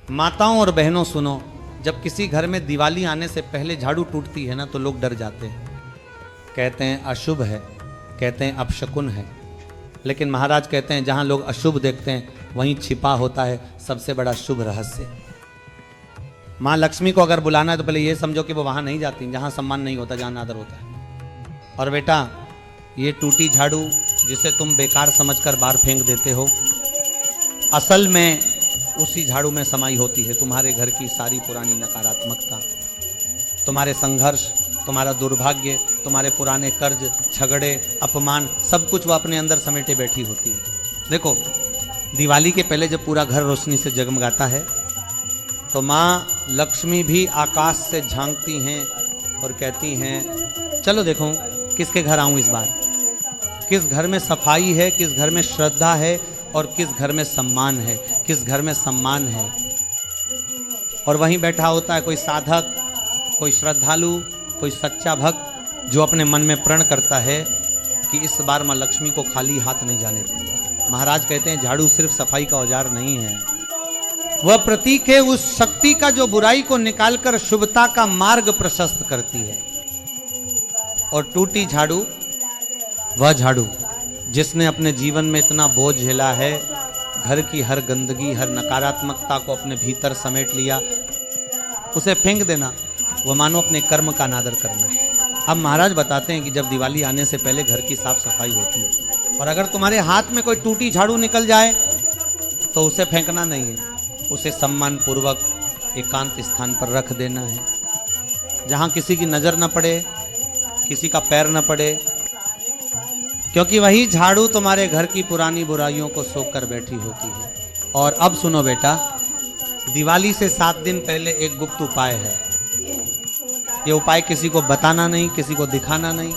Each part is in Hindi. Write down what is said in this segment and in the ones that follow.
माताओं और बहनों सुनो, जब किसी घर में दिवाली आने से पहले झाड़ू टूटती है ना तो लोग डर जाते हैं, कहते हैं अशुभ है, कहते हैं अपशकुन है। लेकिन महाराज कहते हैं जहां लोग अशुभ देखते हैं वहीं छिपा होता है सबसे बड़ा शुभ रहस्य। माँ लक्ष्मी को अगर बुलाना है तो पहले ये समझो कि वो वहां नहीं जाती जहां सम्मान नहीं होता, जहां आदर होता है। और बेटा ये टूटी झाड़ू जिसे तुम बेकार समझकर बाहर फेंक देते हो, असल में उसी झाड़ू में समाई होती है तुम्हारे घर की सारी पुरानी नकारात्मकता, तुम्हारे संघर्ष, तुम्हारा दुर्भाग्य, तुम्हारे पुराने कर्ज, झगड़े, अपमान, सब कुछ वो अपने अंदर समेटे बैठी होती है। देखो दिवाली के पहले जब पूरा घर रोशनी से जगमगाता है तो माँ लक्ष्मी भी आकाश से झांकती हैं और कहती हैं चलो देखो किसके घर आऊं इस बार, किस घर में सफाई है, किस घर में श्रद्धा है और किस घर में सम्मान है, किस घर में सम्मान है। और वहीं बैठा होता है कोई साधक, कोई श्रद्धालु, कोई सच्चा भक्त जो अपने मन में प्रण करता है कि इस बार माँ लक्ष्मी को खाली हाथ नहीं जाने दूंगा। महाराज कहते हैं झाड़ू सिर्फ सफाई का औजार नहीं है, वह प्रतीक है उस शक्ति का जो बुराई को निकालकर शुभता का मार्ग प्रशस्त करती है। और टूटी झाड़ू वह झाड़ू जिसने अपने जीवन में इतना बोझ झेला है, घर की हर गंदगी, हर नकारात्मकता को अपने भीतर समेट लिया, उसे फेंक देना वो मानो अपने कर्म का अनादर करना है। अब महाराज बताते हैं कि जब दिवाली आने से पहले घर की साफ सफाई होती है और अगर तुम्हारे हाथ में कोई टूटी झाड़ू निकल जाए तो उसे फेंकना नहीं है, उसे सम्मान पूर्वक एकांत स्थान पर रख देना है जहां किसी की नजर न पड़े, किसी का पैर न पड़े, क्योंकि वही झाड़ू तुम्हारे घर की पुरानी बुराइयों को सोख कर बैठी होती है। और अब सुनो बेटा, दिवाली से 7 दिन पहले एक गुप्त उपाय है। ये उपाय किसी को बताना नहीं, किसी को दिखाना नहीं,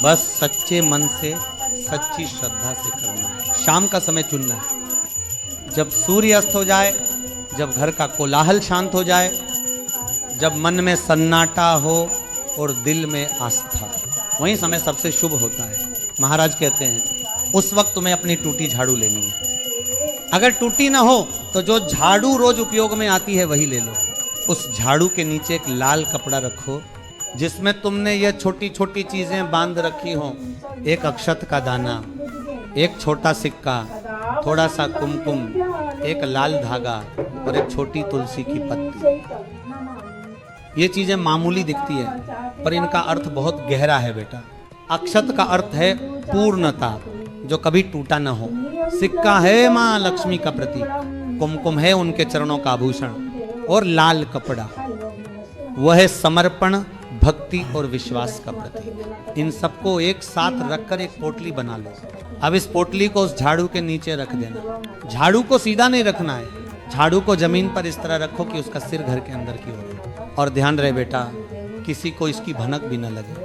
बस सच्चे मन से, सच्ची श्रद्धा से करना है। शाम का समय चुनना है, जब सूर्य अस्त हो जाए, जब घर का कोलाहल शांत हो जाए, जब मन में सन्नाटा हो और दिल में आस्था, वही समय सबसे शुभ होता है। महाराज कहते हैं उस वक्त तुम्हें अपनी टूटी झाड़ू लेनी है। अगर टूटी ना हो तो जो झाड़ू रोज उपयोग में आती है वही ले लो। उस झाड़ू के नीचे एक लाल कपड़ा रखो जिसमें तुमने ये छोटी छोटी चीजें बांध रखी हो, एक अक्षत का दाना, एक छोटा सिक्का, थोड़ा सा कुमकुम, एक लाल धागा और एक छोटी तुलसी की पत्ती। ये चीजें मामूली दिखती है पर इनका अर्थ बहुत गहरा है बेटा। अक्षत का अर्थ है पूर्णता, जो कभी टूटा न हो। सिक्का है माँ लक्ष्मी का प्रतीक, कुमकुम है उनके चरणों का आभूषण, और लाल कपड़ा वह है समर्पण, भक्ति और विश्वास का प्रतीक। इन सबको एक साथ रखकर एक पोटली बना लो। अब इस पोटली को उस झाड़ू के नीचे रख देना। झाड़ू को सीधा नहीं रखना है, झाड़ू को जमीन पर इस तरह रखो कि उसका सिर घर के अंदर की ओर। और ध्यान रहे बेटा, किसी को इसकी भनक भी न लगे।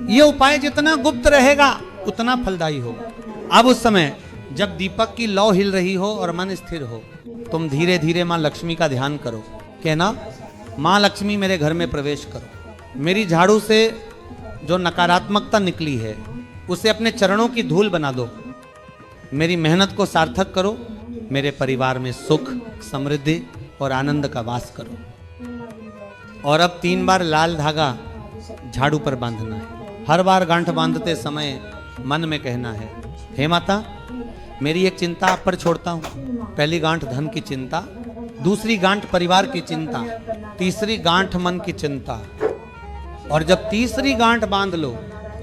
ये उपाय जितना गुप्त रहेगा उतना फलदायी होगा। अब उस समय जब दीपक की लौ हिल रही हो और मन स्थिर हो, तुम धीरे धीरे माँ लक्ष्मी का ध्यान करो। कहना माँ लक्ष्मी मेरे घर में प्रवेश करो, मेरी झाड़ू से जो नकारात्मकता निकली है उसे अपने चरणों की धूल बना दो, मेरी मेहनत को सार्थक करो, मेरे परिवार में सुख, समृद्धि और आनंद का वास करो। और अब 3 बार लाल धागा झाड़ू पर बांधना है। हर बार गांठ बांधते समय मन में कहना है, हे माता मेरी एक चिंता आप पर छोड़ता हूँ। पहली गांठ धन की चिंता, दूसरी गांठ परिवार की चिंता, तीसरी गांठ मन की चिंता। और जब तीसरी गांठ बांध लो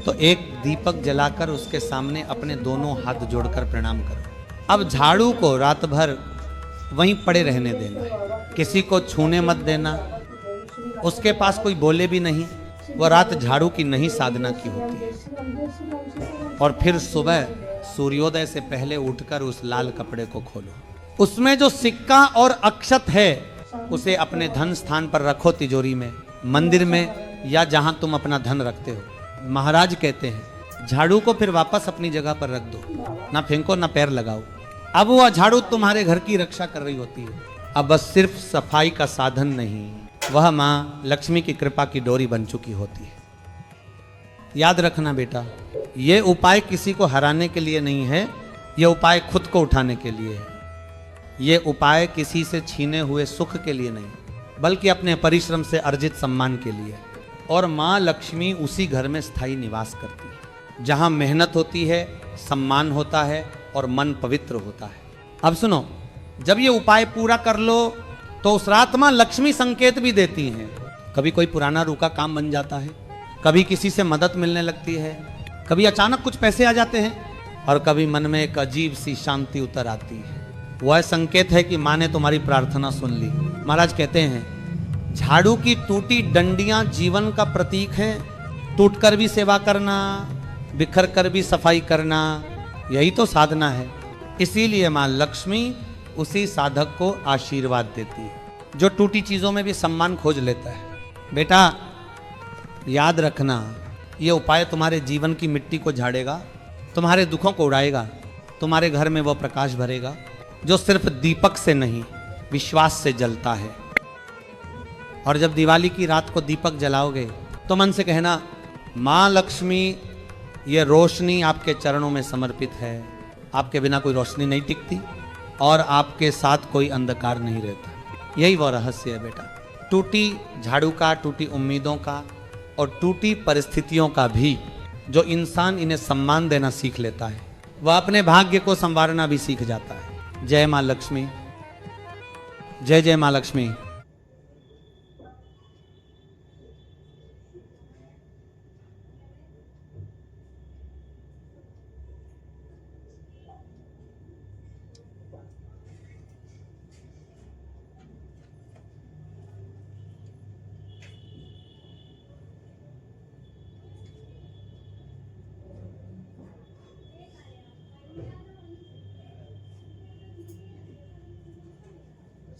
तो एक दीपक जलाकर उसके सामने अपने दोनों हाथ जोड़कर प्रणाम करो। अब झाड़ू को रात भर वहीं पड़े रहने देना है, किसी को छूने मत देना, उसके पास कोई बोले भी नहीं। वह रात झाड़ू की नहीं साधना की होती है। और फिर सुबह सूर्योदय से पहले उठकर उस लाल कपड़े को खोलो, उसमें जो सिक्का और अक्षत है उसे अपने धन स्थान पर रखो, तिजोरी में, मंदिर में, या जहां तुम अपना धन रखते हो। महाराज कहते हैं झाड़ू को फिर वापस अपनी जगह पर रख दो, ना फेंको ना पैर लगाओ। अब वह झाड़ू तुम्हारे घर की रक्षा कर रही होती है। अब बस सिर्फ सफाई का साधन नहीं, वह माँ लक्ष्मी की कृपा की डोरी बन चुकी होती है। याद रखना बेटा, यह उपाय किसी को हराने के लिए नहीं है, यह उपाय खुद को उठाने के लिए है। ये उपाय किसी से छीने हुए सुख के लिए नहीं, बल्कि अपने परिश्रम से अर्जित सम्मान के लिए। और माँ लक्ष्मी उसी घर में स्थायी निवास करती है जहाँ मेहनत होती है, सम्मान होता है और मन पवित्र होता है। अब सुनो, जब ये उपाय पूरा कर लो तो उस रात माँ लक्ष्मी संकेत भी देती हैं। कभी कोई पुराना रुका काम बन जाता है, कभी किसी से मदद मिलने लगती है, कभी अचानक कुछ पैसे आ जाते हैं, और कभी मन में एक अजीब सी शांति उतर आती है। वह संकेत है कि माँ ने तुम्हारी प्रार्थना सुन ली। महाराज कहते हैं, झाड़ू की टूटी डंडियां जीवन का प्रतीक है। टूटकर भी सेवा करना, बिखर कर भी सफाई करना, यही तो साधना है। इसीलिए माँ लक्ष्मी उसी साधक को आशीर्वाद देती है जो टूटी चीजों में भी सम्मान खोज लेता है। बेटा याद रखना, ये उपाय तुम्हारे जीवन की मिट्टी को झाड़ेगा, तुम्हारे दुखों को उड़ाएगा, तुम्हारे घर में वो प्रकाश भरेगा जो सिर्फ दीपक से नहीं, विश्वास से जलता है। और जब दिवाली की रात को दीपक जलाओगे तो मन से कहना, माँ लक्ष्मी, ये रोशनी आपके चरणों में समर्पित है। आपके बिना कोई रोशनी नहीं टिकती और आपके साथ कोई अंधकार नहीं रहता। यही वो रहस्य है बेटा। टूटी झाड़ू का, टूटी उम्मीदों का और टूटी परिस्थितियों का भी जो इंसान इन्हें सम्मान देना सीख लेता है, वह अपने भाग्य को संवारना भी सीख जाता है। जय माँ लक्ष्मी, जय जय माँ लक्ष्मी।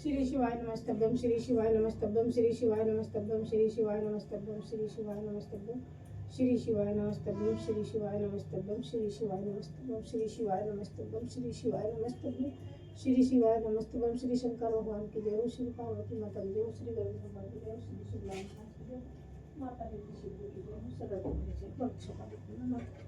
श्री शिवाय नमस्तभ्यम, श्री शिवाय नमस्तभ्यम, श्री शिवाय नमस्तभ्यम, श्री शिवाय नमस्तभ्यम, श्री शिवाय नमस्तभ्यम, श्री शिवाय नमस्तभ्यम, श्री शिवाय नमस्तभ्यम, श्री शिवाय नमस्तभ्यम, श्री शिवाय नमस्तभ्यम, श्री शिवाय नमस्तभ्यम, श्री शिवाय नमस्तभ्यम। श्री शंकर भगवान की देव, श्री पार्वती माता की देव, श्री गणेश भगवान की देव, श्री शिवलाल की देव, माता की शिव की देव, सरस्वती जी की नमः।